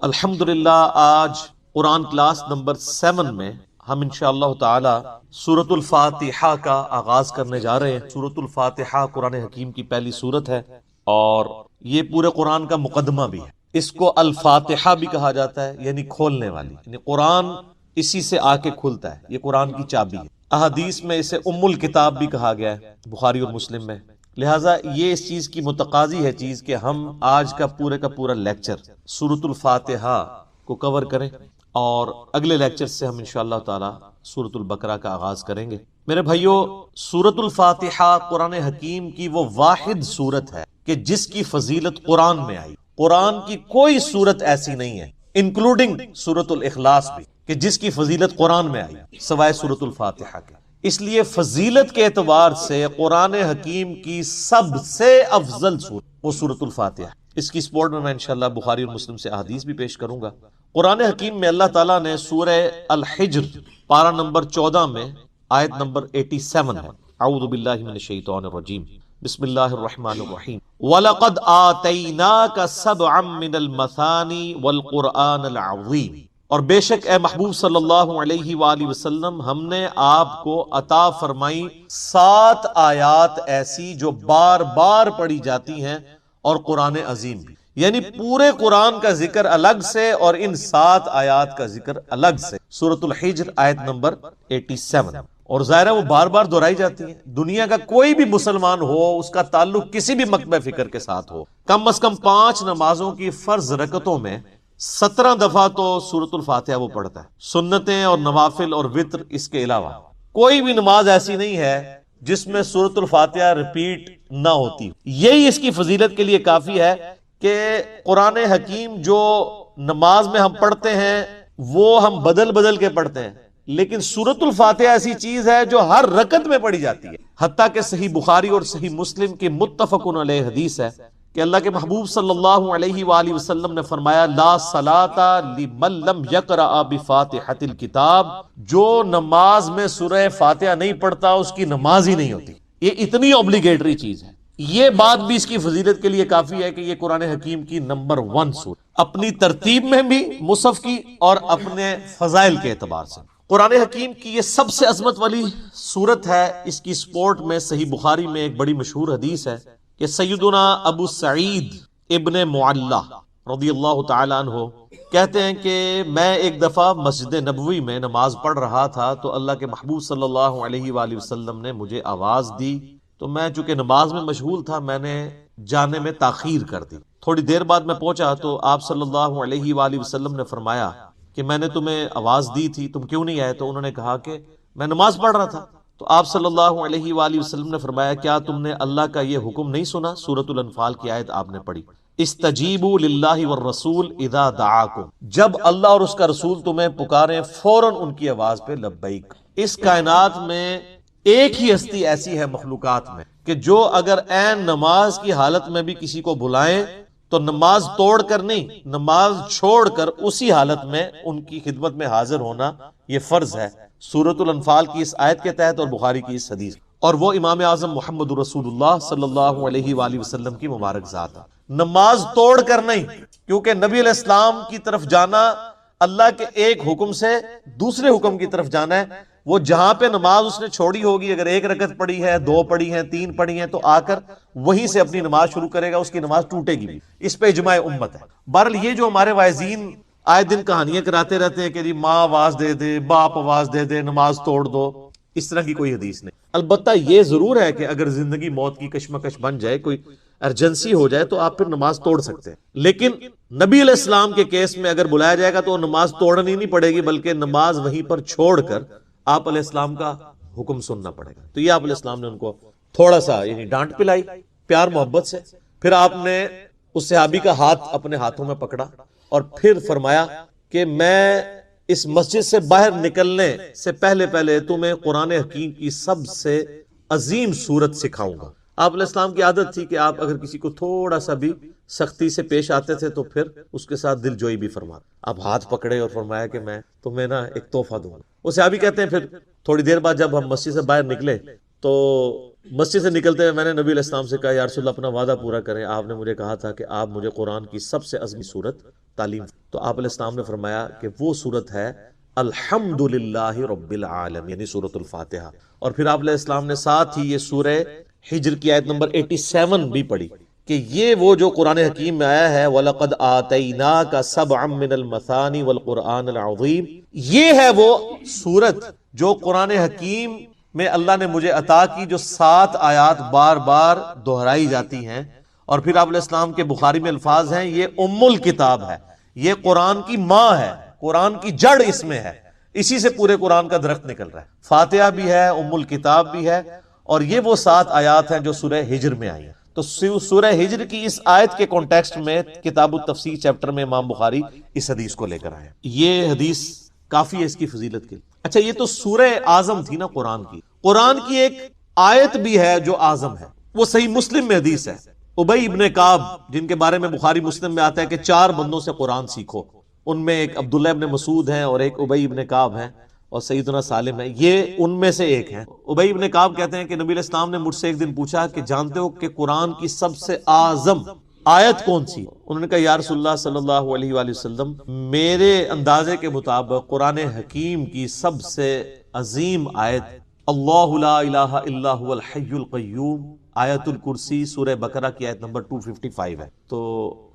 الحمدللہ آج قرآن class number 7 میں ہم انشاءاللہ تعالی سورۃ الفاتحہ کا آغاز کرنے جا رہے ہیں۔ سورۃ الفاتحہ قرآن حکیم کی پہلی سورت ہے اور یہ پورے قرآن کا مقدمہ بھی ہے۔ اس کو الفاتحہ بھی کہا جاتا ہے، یعنی کھولنے والی، یعنی قرآن اسی سے آ کے کھلتا ہے، یہ قرآن کی چابی ہے۔ احادیث میں اسے ام الکتاب بھی کہا گیا ہے، بخاری اور مسلم میں۔ لہٰذا یہ اس چیز کی متقاضی ہے چیز کہ ہم آج کا پورا لیکچر سورۃ الفاتحہ کو کور کریں، اور اگلے لیکچر سے ہم انشاءاللہ تعالی سورۃ البقرہ کا آغاز کریں گے۔ میرے بھائیو، سورۃ الفاتحہ قرآن حکیم کی وہ واحد سورت ہے کہ جس کی فضیلت قرآن میں آئی۔ قرآن کی کوئی سورت ایسی نہیں ہے، انکلوڈنگ سورۃ الاخلاص بھی، کہ جس کی فضیلت قرآن میں آئی سوائے سورۃ الفاتحہ کے۔ اس لیے فضیلت کے اعتبار سے قرآن حکیم کی سب سے افضل سورت وہ سورۃ الفاتحہ۔ اس کی سپورٹ میں انشاءاللہ بخاری اور مسلم سے احادیث بھی پیش کروں گا۔ قرآن حکیم میں اللہ تعالیٰ نے سورہ الحجر پارہ نمبر 14 میں آیت نمبر 87 ہے۔ اعوذ باللہ من الشیطان الرجیم، بسم اللہ الرحمن الرحیم، وَلَقَدْ آتَيْنَاكَ سَبْعًا مِّنَ الْمَثَانِي وَالْقُرْآنَ الْعَظِيمِ، اور بے شک اے محبوب صلی اللہ علیہ وآلہ وسلم ہم نے آپ کو عطا فرمائی 7 آیات ایسی جو بار بار پڑھی جاتی ہیں، اور قرآن عظیم بھی، یعنی پورے قرآن کا ذکر الگ سے اور ان 7 آیات کا ذکر الگ سے۔ سورۃ الحجر آیت نمبر 87، اور ظاہر ہے وہ بار بار دہرائی جاتی ہیں۔ دنیا کا کوئی بھی مسلمان ہو، اس کا تعلق کسی بھی مکتبہ فکر کے ساتھ ہو، کم از کم 5 نمازوں کی فرض رکعتوں میں 17 دفعہ تو سورۃ الفاتحہ وہ پڑھتا ہے۔ سنتیں اور نوافل اور وتر اس کے علاوہ کوئی بھی نماز ایسی نہیں ہے جس میں سورۃ الفاتحہ ریپیٹ نہ ہوتی۔ یہی اس کی فضیلت کے لیے کافی ہے کہ قرآن حکیم جو نماز میں ہم پڑھتے ہیں وہ ہم بدل بدل کے پڑھتے ہیں، لیکن سورۃ الفاتحہ ایسی چیز ہے جو ہر رکعت میں پڑھی جاتی ہے۔ حتیٰ کہ صحیح بخاری اور صحیح مسلم کی متفق علیہ حدیث ہے کہ اللہ کے محبوب صلی اللہ علیہ وآلہ وسلم نے فرمایا، لا صلاۃ لمن لم یقرأ بفاتحۃ الکتاب، جو نماز میں سورہ فاتحہ نہیں پڑھتا اس کی نماز ہی نہیں ہوتی۔ یہ اتنی اوبلیگیٹری چیز ہے۔ یہ بات بھی اس کی فضیلت کے لیے کافی ہے کہ یہ قرآن حکیم کی نمبر 1 سورت، اپنی ترتیب میں بھی مصحف کی اور اپنے فضائل کے اعتبار سے۔ قرآن حکیم کی یہ سب سے عظمت والی سورت ہے۔ اس کی سپورٹ میں صحیح بخاری میں ایک بڑی مشہور حدیث ہے کہ سیدنا ابو سعید ابن معلہ رضی اللہ تعالیٰ عنہ کہتے ہیں کہ میں ایک دفعہ مسجد نبوی میں نماز پڑھ رہا تھا تو اللہ کے محبوب صلی اللہ علیہ وآلہ وسلم نے مجھے آواز دی، تو میں چونکہ نماز میں مشغول تھا میں نے جانے میں تاخیر کر دی۔ تھوڑی دیر بعد میں پہنچا تو آپ صلی اللہ علیہ وآلہ وسلم نے فرمایا کہ میں نے تمہیں آواز دی تھی، تم کیوں نہیں آئے؟ تو انہوں نے کہا کہ میں نماز پڑھ رہا تھا۔ تو آپ صلی اللہ علیہ وآلہ وسلم نے فرمایا، کیا تم نے اللہ کا یہ حکم نہیں سنا؟ سورۃ الانفال کی آیت آپ نے پڑھی، استجیبوا للہ والرسول اذا دعاکم، جب اللہ اور اس کا رسول تمہیں پکاریں فوراً ان کی آواز پہ لبیک۔ اس کائنات میں ایک ہی ہستی ایسی ہے مخلوقات میں کہ جو اگر عین نماز کی حالت میں بھی کسی کو بلائیں تو نماز توڑ کر نہیں، نماز چھوڑ کر اسی حالت میں ان کی خدمت میں حاضر ہونا یہ فرض ہے، سورۃ الانفال کی اس آیت کے تحت اور بخاری کی اس حدیث، اور وہ امام اعظم محمد رسول اللہ صلی اللہ علیہ وآلہ وسلم کی مبارک ذات ہے۔ نماز توڑ کر نہیں، کیونکہ نبی علیہ السلام کی طرف جانا اللہ کے ایک حکم سے دوسرے حکم کی طرف جانا ہے۔ وہ جہاں پہ نماز اس نے چھوڑی ہوگی، اگر 1 رکعت پڑھی ہے، 2 پڑھی ہیں، 3 پڑھی ہیں، تو آ کر وہیں سے اپنی نماز شروع کرے گا، اس کی نماز ٹوٹے گی بھی۔ اس پہ اجماع امت ہے۔ بہرحال یہ جو ہمارے واعظین آئے دن کہانیاں کراتے رہتے ہیں کہ جی ماں آواز دے دے، باپ آواز دے دے، نماز توڑ دو، اس طرح کی کوئی حدیث نہیں۔ البتہ یہ ضرور ہے کہ اگر زندگی موت کی کشمکش بن جائے، کوئی ایمرجنسی ہو جائے، تو آپ پھر نماز توڑ سکتے ہیں، لیکن نبی علیہ السلام کے کیس میں اگر بلایا جائے گا تو نماز توڑنی نہیں پڑے گی، بلکہ نماز وہیں پر چھوڑ کر آپ علیہ السلام کا حکم سننا پڑے گا۔ تو یہ آپ علیہ السلام نے ان کو تھوڑا سا یعنی ڈانٹ پلائی پیار محبت سے، پھر آپ نے اس صحابی کا ہاتھ اپنے ہاتھوں میں پکڑا اور پھر فرمایا کہ میں اس مسجد سے باہر نکلنے سے پہلے تمہیں قرآن حکیم کی سب سے عظیم سورت سکھاؤں گا۔ آپ علیہ السلام کی عادت تھی کہ آپ اگر کسی کو تھوڑا سا بھی سختی سے پیش آتے تھے تو پھر اس کے ساتھ دل جوئی بھی فرماتے۔ آپ ہاتھ پکڑے اور فرمایا کہ میں تمہیں نا ایک تحفہ دوں گا۔ وہ صحابی کہتے ہیں پھر تھوڑی دیر بعد جب ہم مسجد سے باہر نکلے تو مسجد سے نکلتے ہوئے میں نے نبی علیہ السلام سے کہا، یا رسول اللہ اپنا وعدہ پورا کریں، آپ نے مجھے کہا تھا کہ آپ مجھے قرآن کی سب سے عظیم سورت تعلیم. تو آپ علیہ السلام نے فرمایا کہ وہ سورت ہے الحمدللہ رب العالمین، یعنی سورۃ الفاتحہ. اور پھر آپ علیہ السلام نے ساتھ ہی یہ سورہ ہجر کی آیت نمبر 87 بھی پڑھی کہ یہ وہ جو قرآن حکیم میں آیا ہے وَلَقَدْ آتَيْنَاكَ سَبْعًا مِّنَ الْمَثَانِ وَالْقُرْآنِ الْعَظِيمِ، یہ ہے وہ سورت جو قرآن حکیم میں اللہ نے مجھے عطا کی، جو 7 آیات بار بار دہرائی جاتی ہیں. اور پھر آپ علیہ السلام کے بخاری میں الفاظ ہیں یہ ام الکتاب ہے، یہ قرآن کی ماں ہے، قرآن کی جڑ اس میں ہے، اسی سے پورے قرآن کا درخت نکل رہا ہے. فاتحہ بھی ہے، ام الکتاب بھی ہے، اور یہ وہ 7 آیات ہیں جو سورہ ہجر میں آئی ہیں. تو سورہ ہجر کی اس آیت کے کانٹیکسٹ میں کتاب التفسیر چیپٹر میں امام بخاری اس حدیث کو لے کر آئے. یہ حدیث کافی ہے اس کی فضیلت کے لیے. اچھا، یہ تو سورہ اعظم تھی نا قرآن کی. قرآن کی ایک آیت بھی ہے جو اعظم ہے، وہ صحیح مسلم میں حدیث ہے. ابی ابن کعب، جن کے بارے میں بخاری مسلم میں آتا ہے کہ 4 بندوں سے قرآن سیکھو، ان میں ایک عبداللہ ابن مسعود ہیں اور ایک ابی ابن کعب ہیں اور سیدنا سالم ہے، یہ ان میں سے ایک ہیں. ابی ابن کعب کہتے ہیں کہ نبی علیہ السلام نے مجھ سے ایک دن پوچھا کہ جانتے ہو کہ قرآن کی سب سے اعظم آیت کون سی؟ انہوں نے کہا یا رسول اللہ صلی اللہ علیہ وآلہ وسلم، میرے اندازے کے مطابق قرآن حکیم کی سب سے عظیم آیت اللہ لا الہ الا هو الحی القیوم، آیت الکرسی، سورہ بقرہ کی آیت نمبر 255 ہے. تو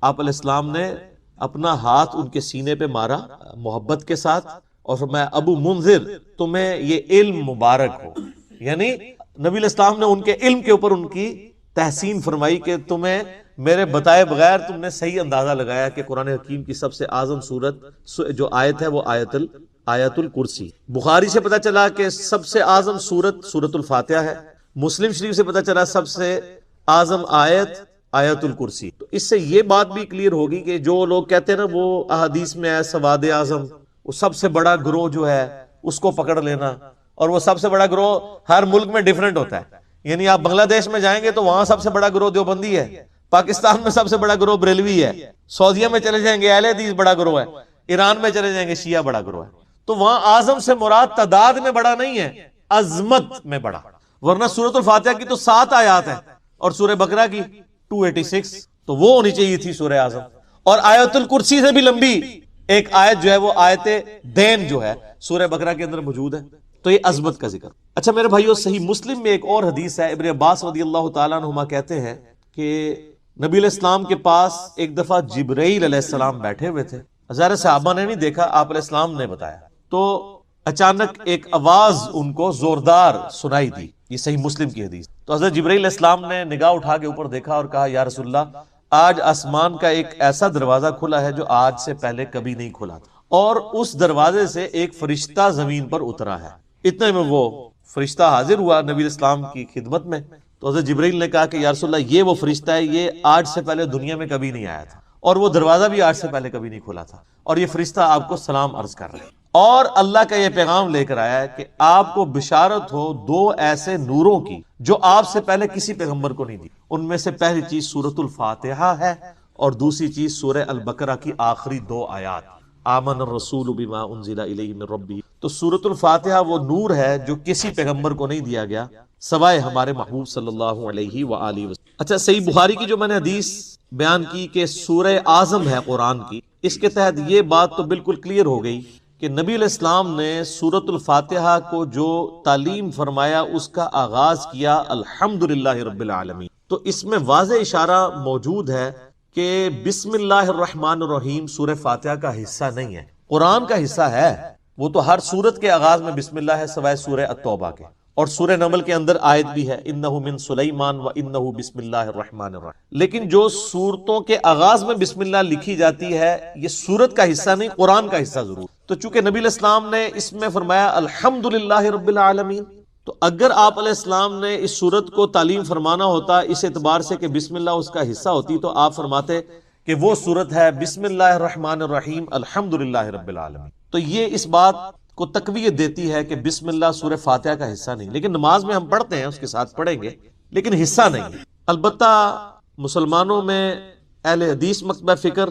آپ علیہ السلام نے اپنا ہاتھ ان کے سینے پہ مارا محبت کے ساتھ اور فرمایا ابو منذر تمہیں یہ علم مبارک ہو. یعنی نبی علیہ السلام نے ان کے علم کے اوپر ان کی تحسین فرمائی کہ تمہیں میرے بتائے بغیر تم نے صحیح اندازہ لگایا کہ قرآن حکیم کی سب سے اعظم سورت جو آیت ہے وہ آیت الکرسی. بخاری سے پتہ چلا کہ سب سے اعظم سورت سورۃ الفاتحہ ہے. مسلم شریف سے پتہ چلا سب سے اعظم آیت الکرسی. تو اس سے یہ بات بھی کلیئر ہوگی کہ جو لوگ کہتے ہیں نا وہ احادیث میں ہے سواد اعظم، وہ سب سے بڑا گروہ جو ہے اس کو پکڑ لینا، اور وہ سب سے بڑا گروہ ہر ملک میں ڈیفرنٹ ہوتا ہے. یعنی آپ بنگلہ دیش میں جائیں گے تو وہاں سب سے بڑا گروہ دیوبندی ہے، پاکستان میں سب سے بڑا گروہ بریلوی ہے، سعودیہ میں چلے جائیں گے اہل حدیث بڑا گروہ ہے، ایران میں چلے جائیں گے شیعہ بڑا گروہ ہے. تو وہاں اعظم سے مراد تعداد میں بڑا نہیں ہے، عظمت میں بڑا. ورنہ سورۃ الفاتحہ کی تو 7 آیات ہیں اور سورہ بقرہ کی 286، تو وہ ہونی چاہیے تھی سورہ اعظم. اور آیت الکرسی سے بھی لمبی ایک آیت جو ہے وہ آیت دین جو ہے سورہ بقرہ کے اندر موجود ہے. تو یہ عظمت کا ذکر. اچھا میرے بھائیو، صحیح مسلم میں ایک اور حدیث ہے، ابن عباس رضی اللہ تعالیٰ عنہما کہتے ہیں کہ نبی علیہ السلام کے پاس ایک دفعہ جبرائیل علیہ السلام بیٹھے ہوئے تھے. ظاہر صحابہ نے نہیں دیکھا، آپ علیہ السلام نے بتایا. تو اچانک ایک آواز ان کو زوردار سنائی دی. یہ صحیح مسلم کی حدیث. تو حضرت جبرائیل علیہ السلام نے نگاہ اٹھا کے اوپر دیکھا اور کہا یا رسول اللہ، آج آسمان کا ایک ایسا دروازہ کھلا ہے جو آج سے پہلے کبھی نہیں کھلا تھا، اور اس دروازے سے ایک فرشتہ زمین پر اترا ہے. اتنے میں وہ فرشتہ حاضر ہوا نبی علیہ السلام کی خدمت میں. تو حضرت جبرائیل نے کہا کہ یا رسول اللہ، یہ وہ فرشتہ ہے، یہ آج سے پہلے دنیا میں کبھی نہیں آیا تھا، اور وہ دروازہ بھی آج سے پہلے کبھی نہیں کھلا تھا، اور یہ فرشتہ آپ کو سلام عرض کر رہا ہے، اور اللہ کا یہ پیغام لے کر آیا ہے کہ آپ کو بشارت ہو 2 ایسے نوروں کی جو آپ سے پہلے کسی پیغمبر کو نہیں دی. ان میں سے پہلی چیز سورۃ الفاتحہ ہے، اور دوسری چیز سورہ البقرہ کی آخری 2 آیات آمن الرسول بما انزل الیہ من ربہ. تو سورۃ الفاتحہ وہ نور ہے جو کسی پیغمبر کو نہیں دیا گیا سوائے ہمارے محبوب صلی اللہ علیہ وآلہ وسلم. اچھا، صحیح بخاری کی جو میں نے حدیث بیان کی کہ سورہ اعظم ہے قرآن کی، اس کے تحت یہ بات تو بالکل کلیئر ہو گئی کہ نبی علیہ السلام نے سورۃ الفاتحہ کو جو تعلیم فرمایا اس کا آغاز کیا الحمدللہ رب العالمین. تو اس میں واضح اشارہ موجود ہے کہ بسم اللہ الرحمن الرحیم سورہ فاتحہ کا حصہ نہیں ہے، قرآن کا حصہ ہے. وہ تو ہر سورت کے آغاز میں بسم اللہ ہے سوائے سورہ التوبہ کے، اور سورہ نمل کے اندر آیت بھی ہے انہ من سلیمان و انہ بسم اللہ الرحمن الرحیم. لیکن جو سورتوں کے آغاز میں بسم اللہ لکھی جاتی ہے یہ سورت کا حصہ نہیں، قرآن کا حصہ ضرور. تو چونکہ نبی علیہ السلام نے اس میں فرمایا الحمدللہ رب العالمین، تو اگر آپ علیہ السلام نے اس سورت کو تعلیم فرمانا ہوتا اس اعتبار سے کہ بسم اللہ اس کا حصہ ہوتی، تو آپ فرماتے کہ وہ سورت ہے بسم اللہ الرحمن الرحیم الحمدللہ رب العالمین. تو یہ اس بات کو تقویت دیتی ہے کہ بسم اللہ سورہ فاتحہ کا حصہ نہیں. لیکن نماز میں ہم پڑھتے ہیں، اس کے ساتھ پڑھیں گے، لیکن حصہ نہیں. البتہ مسلمانوں میں اہل حدیث مکتبہ فکر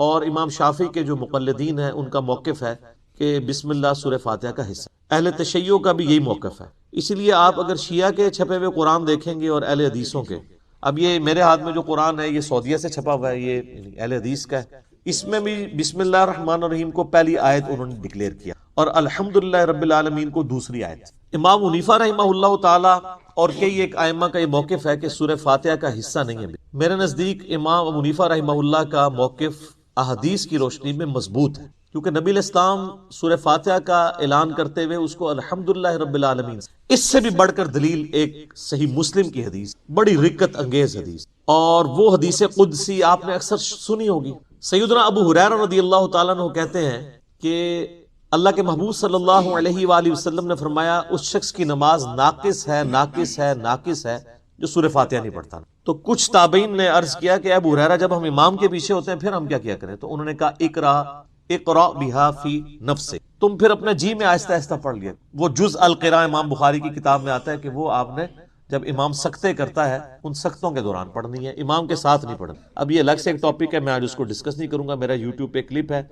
اور امام شافعی کے جو مقلدین ہیں ان کا موقف ہے کہ بسم اللہ سورہ فاتحہ کا حصہ. اہل تشیع کا بھی یہی موقف ہے. اسی لیے آپ اگر شیعہ کے چھپے ہوئے قرآن دیکھیں گے اور اہل حدیثوں کے، اب یہ میرے ہاتھ میں جو قرآن ہے یہ سعودیہ سے چھپا ہوا ہے، یہ اہل حدیث کا ہے. اس میں بھی بسم اللہ الرحمن الرحیم کو پہلی آیت انہوں نے ڈکلیئر کیا اور الحمدللہ رب العالمین کو دوسری آیت۔ امام حنیفہ رحمہ اللہ تعالی اور کئی ایک ائمہ کا یہ موقف ہے کہ سورہ فاتحہ کا حصہ نہیں ہے۔ میرے نزدیک امام ابو حنیفہ رحمہ اللہ کا موقف احادیث کی روشنی میں مضبوط ہے، کیونکہ نبی علیہ السلام سورہ فاتحہ کا اعلان کرتے ہوئے اس کو الحمدللہ رب العالمین، اس سے بھی بڑھ کر دلیل ایک صحیح مسلم کی حدیث، بڑی رقت انگیز حدیث، اور وہ حدیث قدسی آپ نے اکثر سنی ہوگی۔ سیدنا ابو ہریرہ رضی اللہ تعالیٰ عنہ کہتے ہیں کہ اللہ کے محبوب صلی اللہ علیہ وآلہ وسلم نے فرمایا اس شخص کی نماز ناقص ہے ناقص ہے ناقص ہے جو سورہ فاتحہ نہیں پڑھتا۔ تو کچھ تابعین نے عرض کیا کہ ابو ہریرہ جب ہم امام کے پیچھے ہوتے ہیں پھر ہم کیا کریں؟ تو انہوں نے کہا اقرا بہا فی نفسک، تم پھر اپنے جی میں آہستہ آہستہ پڑھ لیا۔ وہ جز القراء امام بخاری کی کتاب میں آتا ہے کہ وہ آپ نے جب امام سکتے کرتا ہے ان سختوں کے دوران پڑھنی ہے، امام کے ساتھ نہیں پڑھنی۔ اب یہ الگ سے ایک ٹاپک ہے، میں آج اس کو ڈسکس نہیں کروں گا۔ میرا یوٹیوب پہ کلپ ہے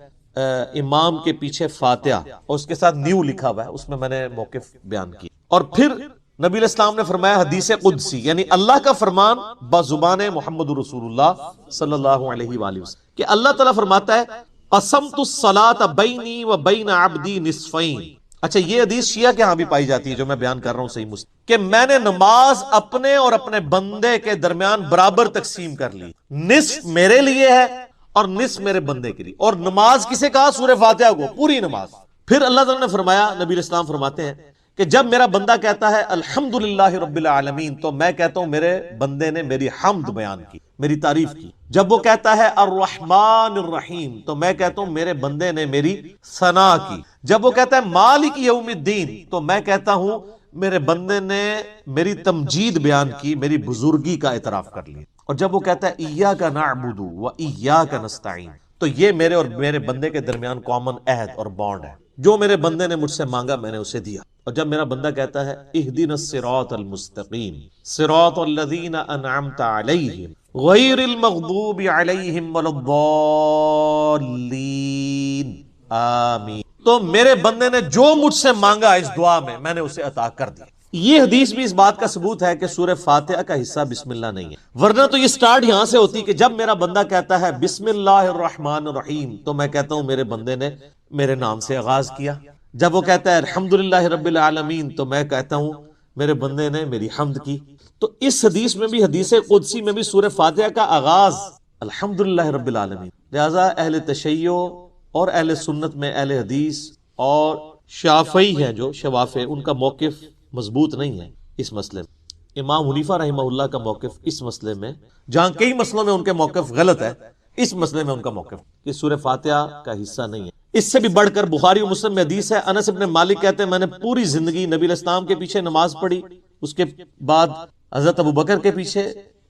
امام کے پیچھے فاتحہ اور اس کے ساتھ نیو لکھا ہوا ہے، اس میں نے موقف بیان کیا۔ اور پھر نبی علیہ السلام نے فرمایا حدیث قدسی، یعنی اللہ کا فرمان بزبان محمد رسول اللہ صلی اللہ علیہ وآلہ وسلم، کہ اللہ تعالیٰ فرماتا ہے قسمت الصلاۃ بینی و بین عبدی نصفین۔ اچھا، یہ حدیث شیعہ کے ہاں بھی پائی جاتی ہے جو میں بیان کر رہا ہوں صحیح مسلم، کہ میں نے نماز اپنے اور اپنے بندے کے درمیان برابر تقسیم کر لی، نصف میرے لیے ہے اور نصف میرے بندے کے لیے۔ اور نماز کسے کہا؟ سورہ فاتحہ کو، پوری نماز۔ پھر اللہ تعالیٰ نے فرمایا، نبی علیہ السلام فرماتے ہیں کہ جب میرا بندہ کہتا ہے الحمدللہ رب العالمین تو میں کہتا ہوں میرے بندے نے میری حمد بیان کی، میری تعریف کی۔ جب وہ کہتا ہے الرحمن الرحیم تو میں کہتا ہوں میرے بندے نے میری ثنا کی۔ جب وہ کہتا ہے مالک یوم الدین تو میں کہتا ہوں میرے بندے نے میری تمجید بیان کی، میری بزرگی کا اعتراف کر لیا۔ اور جب وہ کہتا ہے ایاک نعبد و ایاک نستعین تو یہ میرے اور میرے بندے کے درمیان کامن عہد اور بانڈ ہے، جو میرے بندے نے مجھ سے مانگا میں نے اسے دیا۔ اور جب میرا بندہ کہتا ہے اہدنا الصراط المستقیم صراط الذین انعمت علیہم غیر المغضوب علیہم ولا الضالین آمین، تو میرے بندے نے جو مجھ سے مانگا اس دعا میں نے اسے عطا کر دیا۔ یہ حدیث بھی اس بات کا ثبوت ہے کہ سورہ فاتحہ کا حصہ بسم اللہ نہیں ہے، ورنہ تو یہ سٹارٹ یہاں سے ہوتی کہ جب میرا بندہ کہتا ہے بسم اللہ الرحمن الرحیم تو میں کہتا ہوں میرے بندے نے میرے نام سے آغاز کیا۔ جب وہ کہتا ہے الحمدللہ رب العالمین تو میں کہتا ہوں میرے بندے نے میری حمد کی۔ تو اس حدیث میں بھی، حدیث قدسی میں بھی سورہ فاتحہ کا آغاز الحمدللہ رب العالمین۔ لہذا اہل تشیع اور اہل سنت میں اہل حدیث اور شافعی ہیں جو شوافع، ان کا موقف مضبوط نہیں ہے اس مسئلے میں۔ امام حنیفہ رحمہ اللہ کا موقف اس مسئلے میں، جہاں کئی مسئلوں میں ان کے موقف غلط ہے، اس مسئلے میں ان کا موقف کہ سورہ فاتحہ کا حصہ نہیں ہے۔ اس سے بھی بڑھ کر بخاری و مسلم میں حدیث ہے، انس ابن مالک کہتے ہیں میں نے پوری زندگی نبی علیہ السلام کے پیچھے نماز پڑھی، اس کے بعد حضرت ابو بکر کے پیچھے،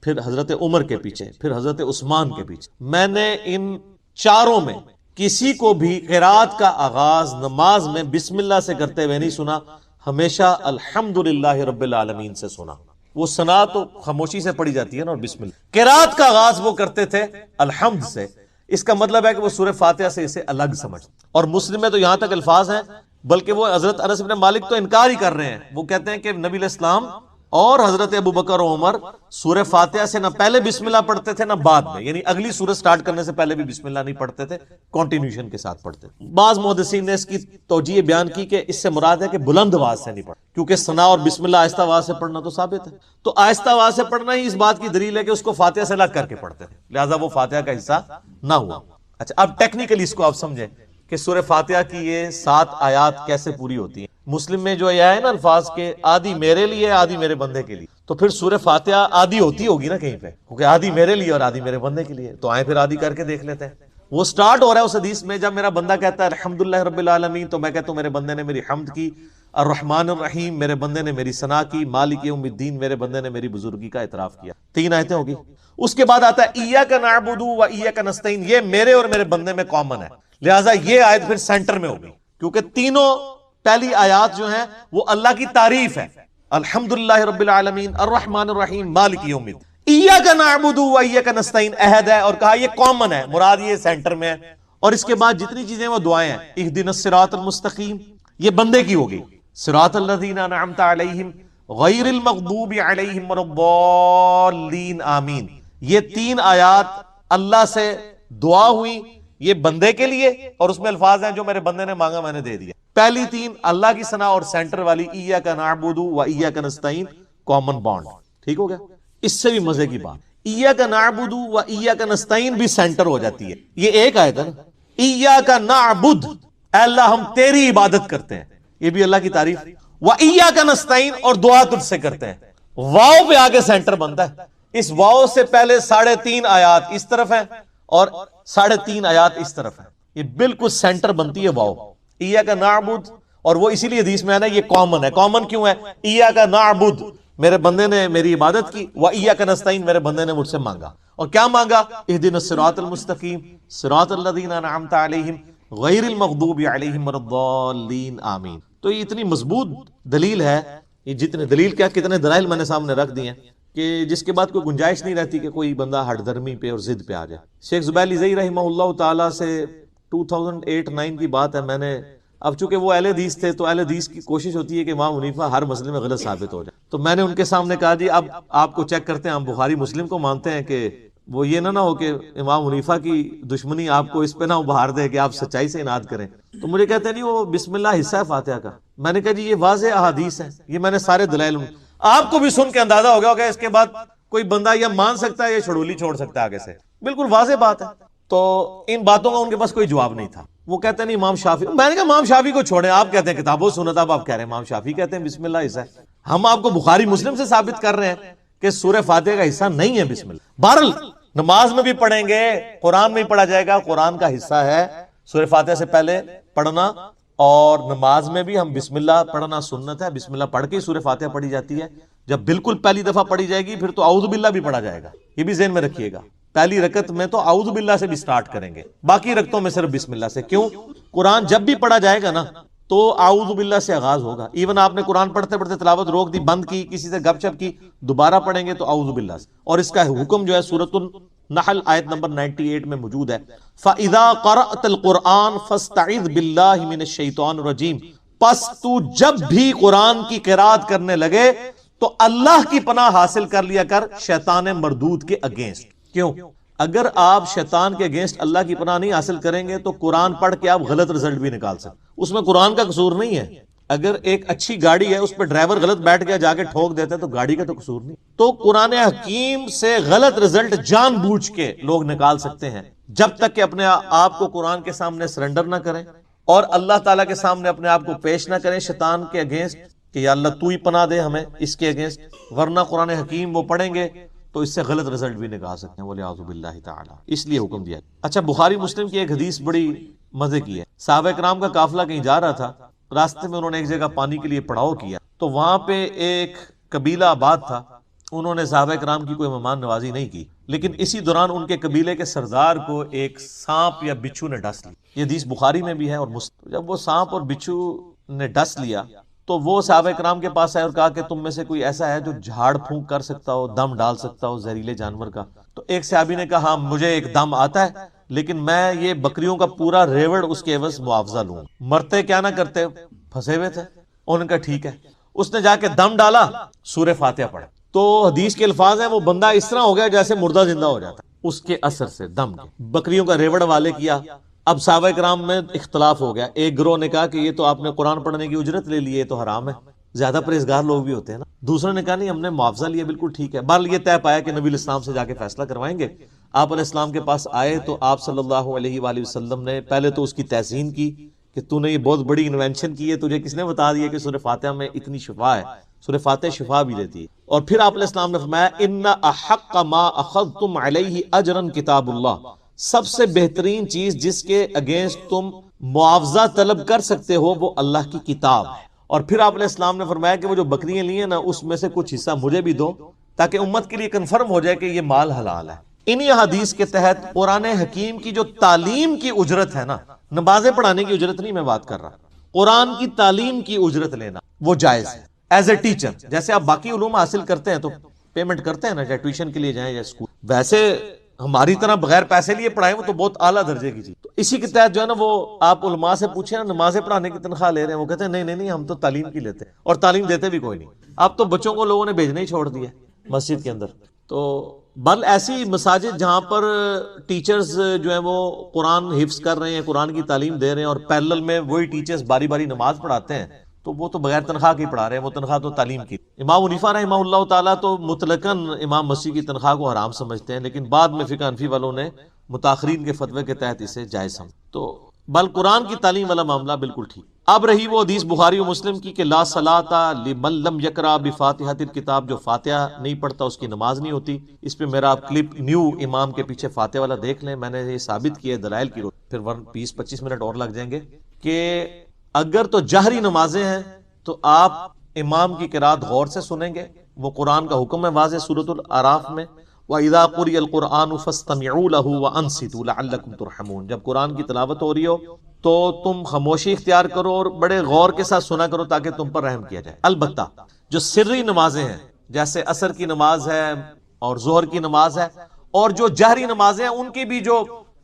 پھر حضرت عمر کے پیچھے، پھر حضرت عثمان کے پیچھے۔ میں نے ان چاروں میں کسی کو بھی قرات کا آغاز نماز میں بسم اللہ سے کرتے ہوئے نہیں سنا، ہمیشہ الحمدللہ رب العالمین سے سنا۔ وہ ثنا تو خاموشی سے پڑھی جاتی ہے نا، اور بسم اللہ قرات کا آغاز وہ کرتے تھے الحمد سے۔ اس کا مطلب ہے کہ وہ سورہ فاتحہ سے اسے الگ سمجھ، اور مسلم میں تو یہاں تک الفاظ ہیں، بلکہ وہ حضرت انس بن مالک تو انکار ہی کر رہے ہیں۔ وہ کہتے ہیں کہ نبی علیہ السلام اور حضرت ابو بکر و عمر سورہ فاتحہ سے نہ پہلے بسم اللہ پڑھتے تھے نہ بعد میں، یعنی اگلی سورہ سٹارٹ کرنے سے پہلے بھی بسم اللہ نہیں پڑھتے تھے، کنٹینیوشن کے ساتھ پڑھتے تھے۔ بعض محدثین نے اس کی توجیہ بیان کی کہ اس سے مراد ہے کہ بلند آواز سے نہیں پڑھنا، کیونکہ ثنا اور بسم اللہ آہستہ آواز سے پڑھنا تو ثابت ہے، تو آہستہ آواز سے پڑھنا ہی اس بات کی دلیل ہے کہ اس کو فاتحہ سے الگ کر کے پڑھتے تھے، لہٰذا وہ فاتحہ کا حصہ نہ ہوا۔ اچھا، اب ٹیکنیکلی اس کو آپ سمجھیں کہ سورہ فاتحہ کی یہ 7 آیات کیسے پوری ہوتی ہیں۔ مسلم میں جو یہ ہے نا الفاظ کے آدھی میرے لیے آدھی میرے بندے کے لیے، تو پھر سورہ فاتحہ آدھی ہوتی ہوگی نا کہیں پہ، کیونکہ آدھی میرے لیے اور آدھی میرے بندے کے لیے، تو آئیں پھر آدھی کر کے دیکھ لیتے ہیں۔ وہ سٹارٹ ہو رہا ہے اس حدیث میں جب میرا بندہ کہتا ہے الحمدللہ رب العالمین تو میں کہتا ہوں میرے بندے نے میری حمد کی، الرحمن الرحیم میرے بندے نے میری ثنا کی، مالک یوم الدین میرے بندے نے میری بزرگی کا اعتراف کیا۔ 3 آیتیں ہوگی۔ اس کے بعد آتا ہے ایاک نعبد و ایاک نستعین، یہ میرے اور میرے بندے میں کامن ہے، لہٰذا یہ آیت پھر سینٹر میں ہوگی، کیونکہ تینوں پہلی آیات جو ہیں وہ اللہ کی تعریف ہے، الحمدللہ رب العالمین الرحمن الرحیم مالک یوم الدین۔ ایاک نعبد و ایاک نستعین عہد ہے اور کہا یہ کامن ہے، مراد یہ سینٹر میں ہے، اور اس کے بعد جتنی چیزیں وہ دعائیں ہیں، اہدنا الصراط المستقیم یہ بندے کی ہوگی، صراط الذین انعمت علیہم غیر المغضوب علیہم ولا الضالین آمین، یہ 3 آیات اللہ سے دعا ہوئی یہ بندے کے لیے، اور اس میں الفاظ ہیں جو میرے بندے نے مانگا میں نے دے دیا. پہلی تین اللہ کی ثنا اور سینٹر والی ایاک نعبد و ایاک نستعین کامن بانڈ. ٹھیک ہو گیا؟ اس سے بھی مزے کی بات، ایاک نعبد و ایاک نستعین بھی سینٹر ہو جاتی ہے. یہ ایک آیت ہے نا، ایاک نعبد، اے اللہ ہم تیری عبادت کرتے ہیں، یہ بھی اللہ کی تعریف. و ایاک نستعین، اور دعا تجھ سے کرتے ہیں. واو پہ آگے سینٹر بنتا ہے. اس واو سے پہلے 3.5 آیات اس طرف ہیں اور 3.5 آیات اس طرف ہیں. یہ بالکل سینٹر بنتی ہے واو. ایاک نعبد، اور وہ اسی لیے حدیث میں ہے نا یہ کامن ہے. کامن کیوں ہے؟ ایاک نعبد میرے بندے نے میری عبادت کی، و ایاک نستعین میرے بندے نے مجھ سے مانگا. اور کیا مانگا؟ اہدنا الصراط المستقیم صراط الذین انعمت علیہم غیر المغضوب علیہم ولا الضالین آمین. تو یہ اتنی مضبوط دلیل ہے، یہ جتنے دلیل کیا کتنے دلائل میں نے سامنے رکھ دیے ہیں کہ جس کے بعد کوئی گنجائش نہیں رہتی کہ کوئی بندہ ہٹ درمی پہ اور ضد پہ آ جائے. شیخ زبیر زئی رحمہ اللہ تعالیٰ سے 2008-9 کی بات ہے. میں نے اب چونکہ وہ اہل حدیث تھے تو اہل حدیث کی کوشش ہوتی ہے کہ امام حنیفہ ہر مسئلے میں غلط ثابت ہو جائے. تو میں نے ان کے سامنے کہا جی اب آپ کو چیک کرتے ہیں، ہم بخاری مسلم کو مانتے ہیں کہ وہ یہ نہ ہو کہ امام حنیفہ کی دشمنی آپ کو اس پہ نہ ابھار دے کہ آپ سچائی سے اناد کریں. تو مجھے کہتے ہیں نہیں وہ بسم اللہ حصہ ہے فاتحہ کا. میں نے کہا جی یہ واضح احادیث ہے، یہ میں نے سارے دلائل آپ کو بھی سن کے اندازہ ہو گیا ہوگا اس کے بعد کوئی بندہ یہ مان سکتا ہے یا چھڑولی چھوڑ سکتا ہے آگے سے. بالکل واضح بات ہے. تو ان باتوں کا ان کے پاس کوئی جواب نہیں تھا. وہ کہتے ہیں نہیں امام شافعی. میں نے کہا امام شافعی کو چھوڑیں، آپ کہتے ہیں کتاب و سنت، آپ کہہ رہے ہیں امام شافعی کہتے ہیں بسم اللہ حصہ ہے. ہم آپ کو بخاری مسلم سے ثابت کر رہے ہیں کہ سورہ فاتحہ کا حصہ نہیں ہے بسم اللہ. بہرحال نماز میں بھی پڑھیں گے، قرآن میں بھی پڑھا جائے گا، قرآن کا حصہ ہے سورہ فاتحہ سے پہلے پڑھنا، اور نماز میں بھی ہم بسم اللہ پڑھنا سنت ہے. بسم اللہ پڑھ کے سورہ فاتحہ پڑھی جاتی ہے. جب بالکل پہلی دفعہ پڑھی جائے گی پھر تو اعوذ باللہ بھی پڑھا جائے گا. یہ بھی ذہن میں رکھیے گا، پہلی رکعت میں تو اعوذ باللہ سے بھی سٹارٹ کریں گے، باقی رکعتوں میں صرف بسم اللہ سے. کیوں؟ قرآن جب بھی پڑھا جائے گا نا تو اعوذ باللہ سے آغاز ہوگا. ایون آپ نے قرآن پڑھتے پڑھتے تلاوت روک دی، بند کی، کسی سے گپ شپ کی، دوبارہ پڑھیں گے تو اعوذ باللہ سے. اور اس کا حکم جو ہے سورۃ النحل آیت نمبر 98 میں موجود ہے، فَإِذَا قَرَأْتَ الْقُرْآنَ فَاسْتَعِذْ بِاللَّهِ مِنَ الشَّيْطَانِ الرَّجِيمِ. پس تو جب بھی قرآن کی قرات کرنے لگے تو اللہ کی پناہ حاصل کر لیا کر شیطان مردود کے اگینسٹ. کیوں؟ اگر آپ شیطان کے اگینسٹ اللہ کی پناہ نہیں حاصل کریں گے تو قرآن پڑھ کے آپ غلط رزلٹ بھی نکال سکتے. اس میں قرآن کا قصور نہیں ہے. اگر ایک اچھی گاڑی ہے اس پہ ڈرائیور غلط بیٹھ گیا جا کے ٹھوک دیتا ہے تو گاڑی کا تو قصور نہیں. تو قرآن حکیم سے غلط رزلٹ جان بوجھ کے لوگ نکال سکتے ہیں جب تک کہ اپنے آپ کو قرآن کے سامنے سرنڈر نہ کریں اور اللہ تعالیٰ کے سامنے اپنے آپ کو پیش نہ کریں شیطان کے اگینسٹ کہ یا اللہ تو ہی پناہ دے ہمیں اس کے اگینسٹ. ورنہ قرآن حکیم وہ پڑھیں گے تو اس سے غلط رزلٹ بھی نکال سکتے ہیں. وَلِعَوْذُ بِاللَّهِ تعالیٰ. اس لیے حکم دیا. اچھا بخاری مسلم کی ایک حدیث بڑی مزے کی ہے. صحابہ کرام کا قافلہ کہیں جا رہا تھا، راستے میں انہوں نے ایک جگہ پانی کے لیے پڑاؤ کیا تو وہاں پہ ایک قبیلہ آباد تھا. انہوں نے صحابہ کرام کی کوئی مہمان نوازی نہیں کی، لیکن اسی دوران ان کے قبیلے کے سردار کو ایک سانپ یا بچھو نے ڈس لی. یہ حدیث بخاری میں بھی ہے اور مسلم. جب وہ سانپ اور بچھو نے ڈس لیا تو وہ صحابہ کرام کے پاس آئے اور کہا کہ تم میں سے کوئی ایسا ہے جو جھاڑ پھونک کر سکتا ہو، دم ڈال سکتا ہو زہریلے جانور کا. تو ایک صحابی نے کہا ہاں مجھے ایک دم آتا ہے لیکن میں یہ بکریوں کا پورا ریوڑ اس کے عوض معاوضہ لوں. مرتے کیا نہ کرتے، پھنسے ہوئے تھے. انہوں نے کہا ٹھیک ہے. اس نے جا کے دم ڈالا، سورہ فاتحہ پڑھا. تو حدیث کے الفاظ ہیں وہ بندہ اس طرح ہو گیا جیسے مردہ زندہ ہو جاتا ہے اس کے اثر سے. دم کے بکریوں کا ریوڑ والے کیا. اب صحابہ کرام میں اختلاف ہو گیا. ایک گروہ نے کہا کہ یہ تو آپ نے قرآن پڑھنے کی اجرت لے لی ہے تو حرام ہے. زیادہ پرہیزگار لوگ بھی ہوتے ہیں نا. دوسرے نے کہا نہیں ہم نے معاوضہ لیا بالکل ٹھیک ہے. بہرحال یہ طے پایا کہ نبی علیہ السلام سے جا کے فیصلہ کروائیں گے. آپ علیہ السلام کے پاس آئے تو آپ صلی اللہ علیہ وآلہ وسلم نے پہلے تو اس کی تحسین کی کہ تو نے یہ بہت بڑی انوینشن کی ہے، تجھے کس نے بتا دیا کہ سورہ فاتحہ میں اتنی شفا ہے. سورہ فاتحہ شفا بھی دیتی ہے. اور پھر آپ علیہ السلام نے فرمایا ان احق ما اخذتم علیہ اجرا کتاب اللہ. سب سے بہترین چیز جس کے اگینسٹ تم معاوضہ طلب کر سکتے ہو وہ اللہ کی کتاب ہے. اور پھر آپ علیہ السلام نے فرمایا کہ وہ جو بکریاں لی ہیں نا اس میں سے کچھ حصہ مجھے بھی دو تاکہ امت کے لیے کنفرم ہو جائے کہ یہ مال حلال ہے. انہی حدیث کے تحت قرآن حکیم کی جو تعلیم کی اجرت ہے نا، نمازیں پڑھانے کی اجرت نہیں میں بات کر رہا، قرآن کی تعلیم کی اجرت لینا وہ جائز ہے ایز اے ٹیچر. جیسے آپ باقی علوم حاصل کرتے ہیں تو پیمنٹ کرتے ہیں نا، چاہے ٹیوشن کے لیے جائیں یا اسکول، ویسے ہماری طرح بغیر پیسے لیے پڑھائیں وہ تو بہت اعلیٰ درجے کی چیز. تو اسی کے تحت جو ہے نا وہ آپ علماء سے پوچھیں نا نمازیں پڑھانے کی تنخواہ لے رہے ہیں، وہ کہتے ہیں نہیں نہیں نہیں ہم تو تعلیم کی لیتے ہیں اور تعلیم دیتے بھی کوئی نہیں. اب تو بچوں کو لوگوں نے بھیجنا ہی چھوڑ دیا مسجد کے اندر. تو بل ایسی مساجد جہاں پر ٹیچرز جو ہیں وہ قرآن حفظ کر رہے ہیں، قرآن کی تعلیم دے رہے ہیں، اور پیرلل میں وہی ٹیچرز باری باری نماز پڑھاتے ہیں، تو وہ تو بغیر تنخواہ کے ہی پڑھا رہے ہیں، وہ تنخواہ تو تعلیم کی۔ امام حنیفہ رحمہ اللہ تعالیٰ تو مطلقاً امام مسیح کی تنخواہ کو حرام سمجھتے ہیں، لیکن بعد میں فقہ حنفی والوں نے متاخرین کے فتوے کے تحت اسے جائز سمجھا۔ تو بل قرآن کی تعلیم والا معاملہ بالکل ٹھیک۔ اب رہی وہ حدیث بخاری و مسلم کی کہ لا صلاۃ لمن لم یقرأ بفاتحۃ الکتاب، جو فاتحہ نہیں پڑھتا اس کی نماز نہیں ہوتی۔ اس پہ میرا آپ کلپ نیو امام کے پیچھے فاتحہ والا دیکھ لیں، میں نے یہ ثابت کیا ہے دلائل کی روح، پھر 20-25 منٹ اور لگ جائیں گے کہ اگر تو جہری نمازیں ہیں تو آپ امام کی قرات غور سے سنیں گے، وہ قرآن کا حکم ہے واضح سورۃ الاعراف میں، وَإِذَا قُرِئَ الْقُرْآنُ فَاسْتَمِعُوا لَهُ وَأَنصِتُوا لَعَلَّكُمْ تُرْحَمُونَ، جب قرآن کی تلاوت ہو رہی ہو تو تم خاموشی اختیار کرو اور بڑے غور کے ساتھ سنا کرو تاکہ تم پر رحم کیا جائے۔ البتہ جو سری نمازیں ہیں جیسے عصر کی نماز ہے اور ظہر کی نماز ہے، اور جو جہری نمازیں ہیں ان کی بھی جو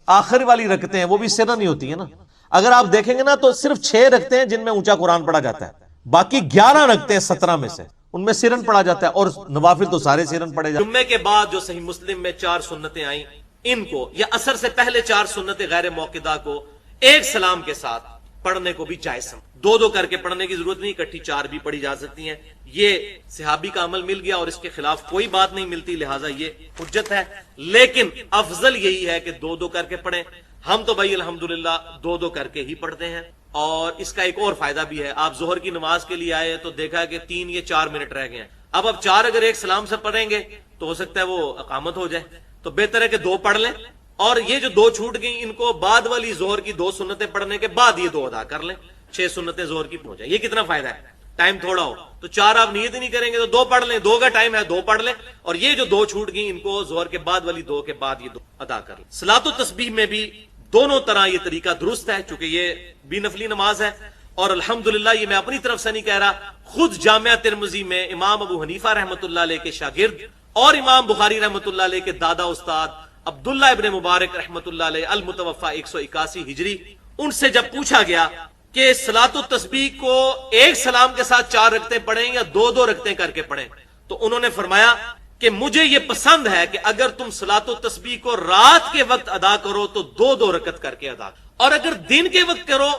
آخر والی رکعتیں ہیں وہ بھی سرا نہیں ہوتی ہے نا۔ اگر آپ دیکھیں گے نا تو صرف 6 رکعتیں ہیں جن میں اونچا قرآن پڑھا جاتا ہے، باقی 11 رکعتیں 17 میں سے ان میں سرن پڑھا جاتا ہے، اور نوافل تو سارے سرن پڑھے جاتے ہیں۔ جمعے کے بعد جو صحیح مسلم میں 4 سنتیں آئیں، ان کو یا عصر سے پہلے 4 سنتیں غیر موقدہ کو ایک سلام کے ساتھ پڑھنے کو بھی جائز سمجھ، دو کر کے پڑھنے کی ضرورت نہیں، اکٹھی 4 بھی پڑھی جا سکتی ہیں۔ یہ صحابی کا عمل مل گیا اور اس کے خلاف کوئی بات نہیں ملتی، لہٰذا یہ حجت ہے، لیکن افضل یہی ہے کہ 2 کر کے پڑھیں۔ ہم تو بھائی الحمدللہ 2 کر کے ہی پڑھتے ہیں، اور اس کا ایک اور فائدہ بھی ہے، آپ ظہر کی نماز کے لیے آئے تو دیکھا کہ 3 یا 4 منٹ رہ گئے ہیں، اب 4 اگر ایک سلام سے پڑھیں گے تو ہو سکتا ہے وہ اقامت ہو جائے، تو بہتر ہے کہ 2 پڑھ لیں، اور یہ جو 2 چھوٹ گئیں ان کو بعد والی ظہر کی 2 سنتیں پڑھنے کے بعد یہ 2 ادا کر لیں، 6 سنتیں ظہر کی پہنچ جائیں۔ یہ کتنا فائدہ ہے، ٹائم تھوڑا ہو تو 4 آپ نیت ہی نہیں کریں گے تو 2 پڑھ لیں، 2 کا ٹائم ہے 2 پڑھ لیں، اور یہ جو 2 چھوٹ گئیں ان کو ظہر کے بعد والی 2 کے بعد یہ 2 ادا کر لیں۔ صلاۃ التسبیح میں بھی دونوں طرح یہ طریقہ درست ہے، چونکہ یہ بھی نفلی نماز ہے، اور الحمدللہ یہ میں اپنی طرف سے نہیں کہہ رہا، خود جامعہ ترمذی میں امام ابو حنیفہ رحمۃ اللہ علیہ کے شاگرد اور امام بخاری رحمۃ اللہ علیہ کے دادا استاد عبداللہ ابن مبارک رحمۃ اللہ علیہ المتوفى 181 ہجری، ان سے جب پوچھا گیا کہ صلاۃ التسبیح کو ایک سلام کے ساتھ 4 رکعتیں پڑھیں یا 2 رکعتیں کر کے پڑھیں، تو انہوں نے فرمایا کہ مجھے یہ پسند ہے کہ اگر تم صلاۃ التسبیح کو رات کے وقت ادا کرو تو 2 رکعت کر کے ادا کرو، اور اگر دن کے وقت کرو